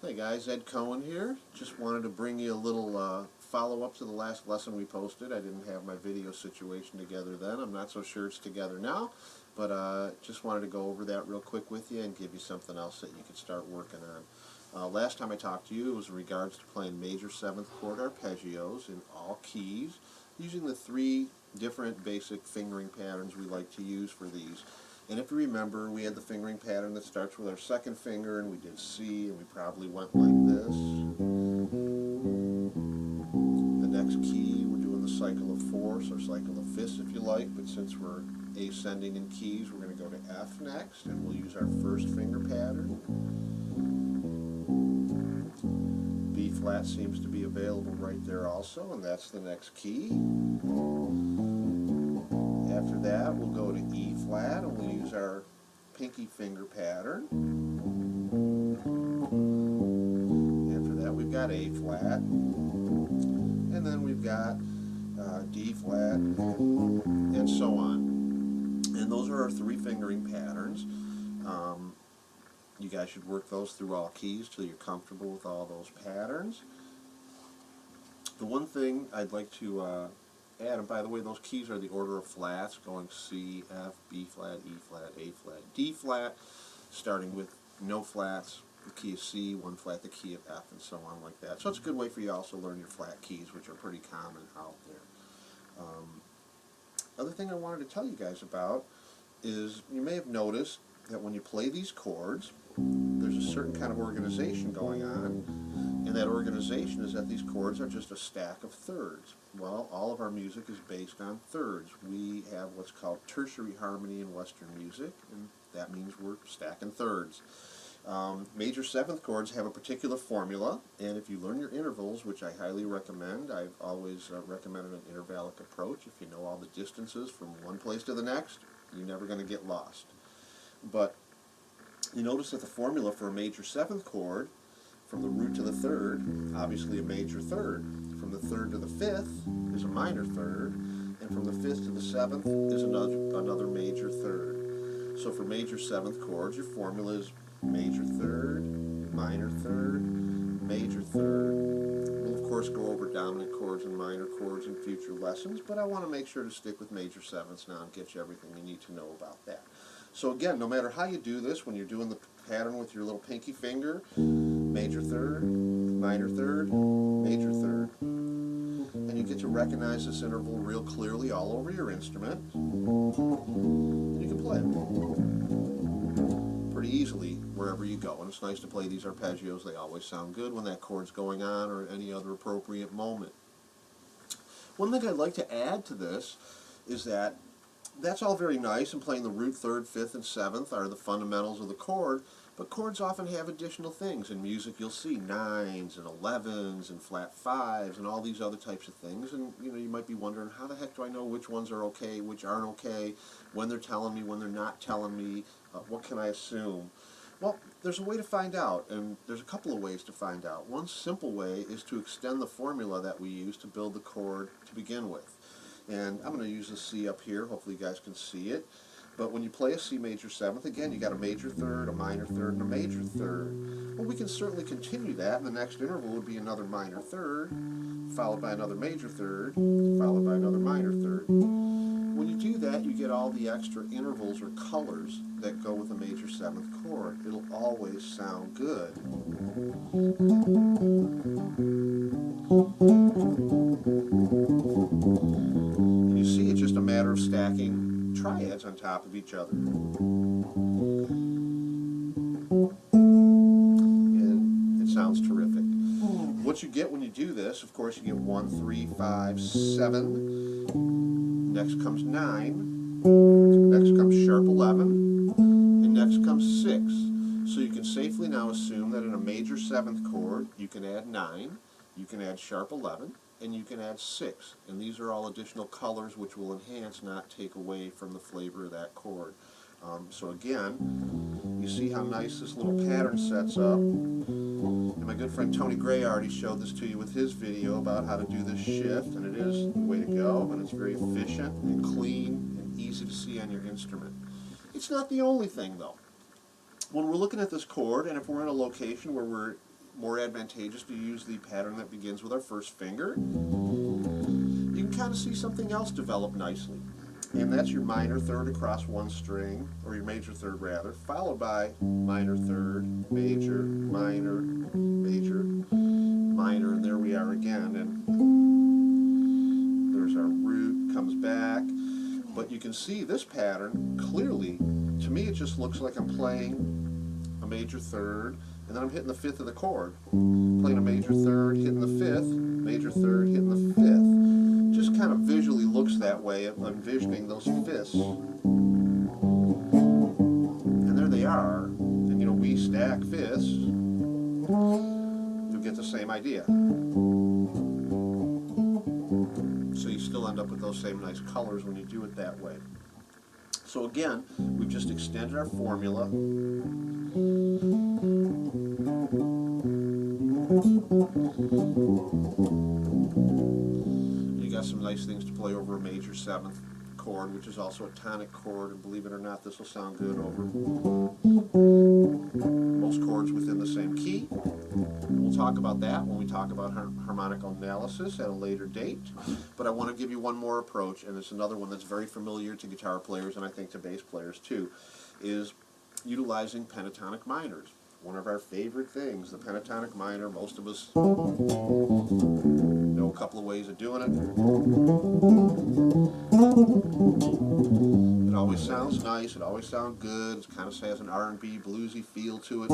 Hey guys, Ed Cohen here. Just wanted to bring you a little follow-up to the last lesson we posted. I didn't have my video situation together then. I'm not so sure it's together now, but just wanted to go over that real quick with you and give you something else that you could start working on. Last time I talked to you, it was in regards to playing major 7th chord arpeggios in all keys, using the 3 different basic fingering patterns we like to use for these. And if you remember, we had the fingering pattern that starts with our 2nd finger, and we did C, and we probably went like this. The next key, we're doing the cycle of 4s, or cycle of 5ths if you like, but since we're ascending in keys, we're going to go to F next, and we'll use our 1st finger pattern. B flat seems to be available right there also, and that's the next key. After that, we'll go to E flat, and we'll use our pinky finger pattern. After that, we've got A flat, and then we've got D flat, and so on. And those are our 3 fingering patterns. You guys should work those through all keys till you're comfortable with all those patterns. The one thing I'd like to add, and by the way, those keys are the order of flats, going C, F, B flat, E flat, A flat, D flat, starting with no flats, the key of C, 1 flat, the key of F, and so on like that. So it's a good way for you to also learn your flat keys, which are pretty common out there. Other thing I wanted to tell you guys about is you may have noticed that when you play these chords, there's a certain kind of organization going on, and that organization is that these chords are just a stack of thirds. Well, all of our music is based on thirds. We have what's called tertiary harmony in Western music, and that means we're stacking thirds. Major 7th chords have a particular formula, and if you learn your intervals, which I highly recommend, I've always recommended an intervallic approach. If you know all the distances from one place to the next, you're never going to get lost. But you notice that the formula for a major 7th chord, from the root to the 3rd, obviously a major 3rd. From the 3rd to the 5th is a minor 3rd, and from the 5th to the 7th is another major 3rd. So for major 7th chords, your formula is major 3rd, minor 3rd, major 3rd. We'll of course go over dominant chords and minor chords in future lessons, but I want to make sure to stick with major 7ths now and get you everything you need to know about that. So again, no matter how you do this, when you're doing the pattern with your little pinky finger, major 3rd, minor 3rd, major 3rd. And you get to recognize this interval real clearly all over your instrument. And you can play it pretty easily wherever you go. And it's nice to play these arpeggios. They always sound good when that chord's going on or at any other appropriate moment. One thing I'd like to add to this is that that's all very nice, and playing the root 3rd, 5th, and 7th are the fundamentals of the chord, but chords often have additional things. In music you'll see 9s and 11s and flat 5s and all these other types of things, and you might be wondering, how the heck do I know which ones are okay, which aren't okay, when they're telling me, when they're not telling me, what can I assume? Well, there's a way to find out, and there's a couple of ways to find out. One simple way is to extend the formula that we use to build the chord to begin with. And I'm going to use the C up here. Hopefully you guys can see it. But when you play a C major 7th, again, you got a major 3rd, a minor 3rd, and a major 3rd. Well, we can certainly continue that, and the next interval would be another minor 3rd, followed by another major 3rd, followed by another minor 3rd. When you do that, you get all the extra intervals or colors that go with a major 7th chord. It'll always sound good. You see, it's just a matter of stacking triads on top of each other. And it sounds terrific. What you get when you do this, of course, you get 1, 3, 5, 7. Next comes 9. Next comes sharp 11. And next comes 6. So you can safely now assume that in a major 7th chord, you can add 9, you can add sharp 11, and you can add 6. And these are all additional colors which will enhance, not take away from the flavor of that chord. So again, you see how nice this little pattern sets up. And my good friend Tony Gray already showed this to you with his video about how to do this shift, and it is the way to go, and it's very efficient and clean and easy to see on your instrument. It's not the only thing though. When we're looking at this chord, and if we're in a location where we're more advantageous to use the pattern that begins with our first finger, you can kind of see something else develop nicely. And that's your minor third across one string, or your major third rather, followed by minor third, major, minor, major, minor, and there we are again. And there's our root, comes back. But you can see this pattern clearly. To me, it just looks like I'm playing a major third, and then I'm hitting the fifth of the chord. Playing a major third, hitting the fifth, major third, hitting the fifth. Just kind of visually looks that way. I'm envisioning those fifths. And there they are. And you know, we stack fifths. You'll get the same idea. So you still end up with those same nice colors when you do it that way. So again, we've just extended our formula. You got some nice things to play over a major seventh chord, which is also a tonic chord, and believe it or not, this will sound good over most chords within the same key. We'll talk about that when we talk about harmonic analysis at a later date. But I want to give you one more approach, and it's another one that's very familiar to guitar players, and I think to bass players too, is utilizing pentatonic minors. One of our favorite things, the pentatonic minor. Most of us know a couple of ways of doing it. It always sounds nice, it always sounds good, it kind of has an R&B bluesy feel to it.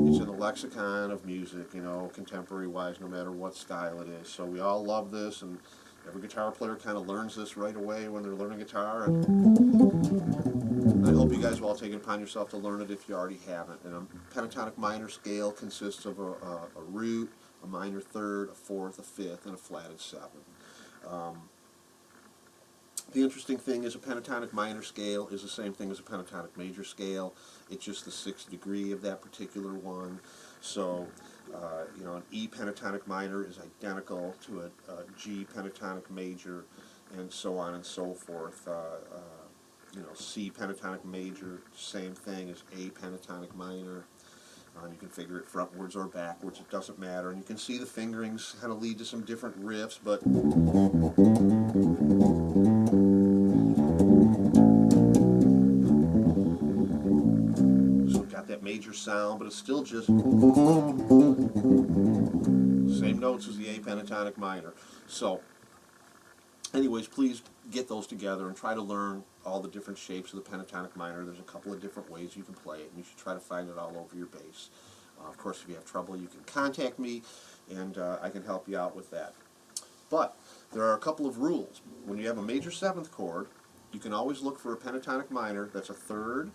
It's in the lexicon of music, you know, contemporary-wise, no matter what style it is. So we all love this, and every guitar player kind of learns this right away when they're learning guitar. And I hope you guys will all take it upon yourself to learn it if you already haven't. And a pentatonic minor scale consists of a root, a minor third, a fourth, a fifth, and a flatted seventh. The interesting thing is a pentatonic minor scale is the same thing as a pentatonic major scale. It's just the 6th degree of that particular one. So, you know, an E pentatonic minor is identical to a G pentatonic major, and so on and so forth. You know, C pentatonic major, same thing as A pentatonic minor. You can figure it frontwards or backwards, it doesn't matter. And you can see the fingerings kind of lead to some different riffs, but so it got that major sound, but it's still just same notes as the A pentatonic minor. So anyways, please get those together and try to learn all the different shapes of the pentatonic minor. There's a couple of different ways you can play it, and you should try to find it all over your bass. Of course, if you have trouble, you can contact me, and I can help you out with that. But there are a couple of rules. When you have a major seventh chord, you can always look for a pentatonic minor that's a third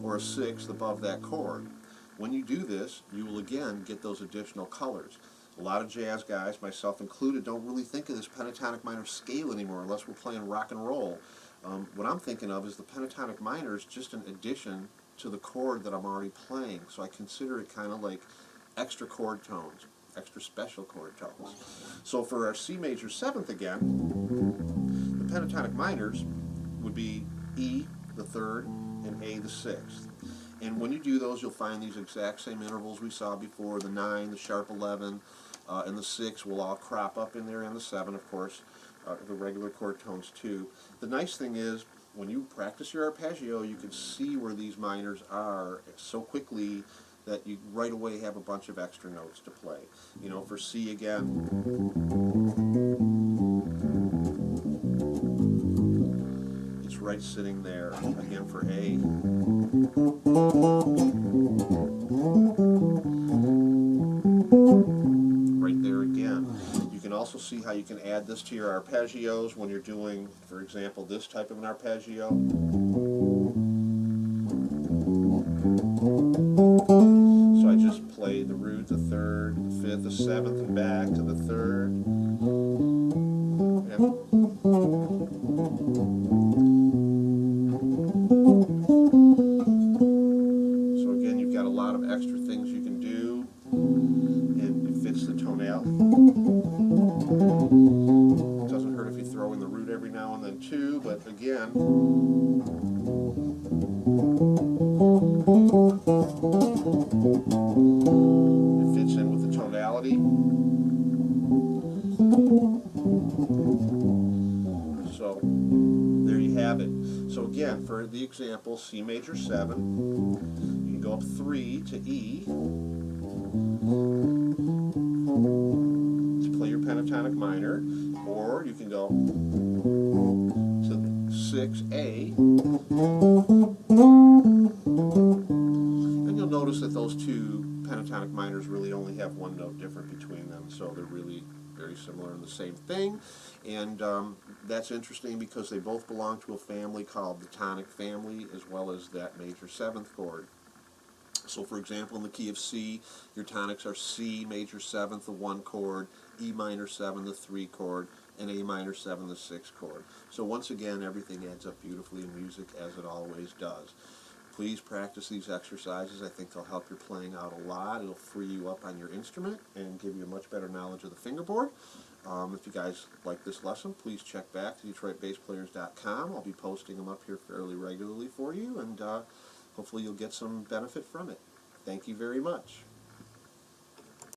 or a sixth above that chord. When you do this, you will again get those additional colors. A lot of jazz guys, myself included, don't really think of this pentatonic minor scale anymore unless we're playing rock and roll. What I'm thinking of is the pentatonic minor is just an addition to the chord that I'm already playing. So I consider it kind of like extra chord tones, extra special chord tones. So for our C major seventh again, the pentatonic minors would be E, the third, and A, the sixth. And when you do those, you'll find these exact same intervals we saw before. The 9, the sharp 11, and the 6 will all crop up in there, and the 7, of course, the regular chord tones too. The nice thing is, when you practice your arpeggio, you can see where these minors are so quickly that you right away have a bunch of extra notes to play. You know, for C again, it's right sitting there. Again for A. Right there again. You can also see how you can add this to your arpeggios when you're doing, for example, this type of an arpeggio. So I just play the root, the third, the fifth, the seventh, and back to the third. And so again, you've got a lot of extra things you can do, and it fits the tonality. It doesn't hurt if you throw in the root every now and then too, but again, So again, for the example, C major 7, you can go up 3 to E to play your pentatonic minor, or you can go to 6A, and you'll notice that those two pentatonic minors really only have one note different between them, so they're really very similar in the same thing. And that's interesting because they both belong to a family called the tonic family, as well as that major 7th chord. So for example, in the key of C, your tonics are C major 7th, the 1 chord, E minor 7, the 3 chord, and A minor 7, the 6 chord. So once again, everything adds up beautifully in music, as it always does. Please practice these exercises. I think they'll help your playing out a lot. It'll free you up on your instrument and give you a much better knowledge of the fingerboard. If you guys like this lesson, please check back to DetroitBassPlayers.com. I'll be posting them up here fairly regularly for you, and hopefully you'll get some benefit from it. Thank you very much.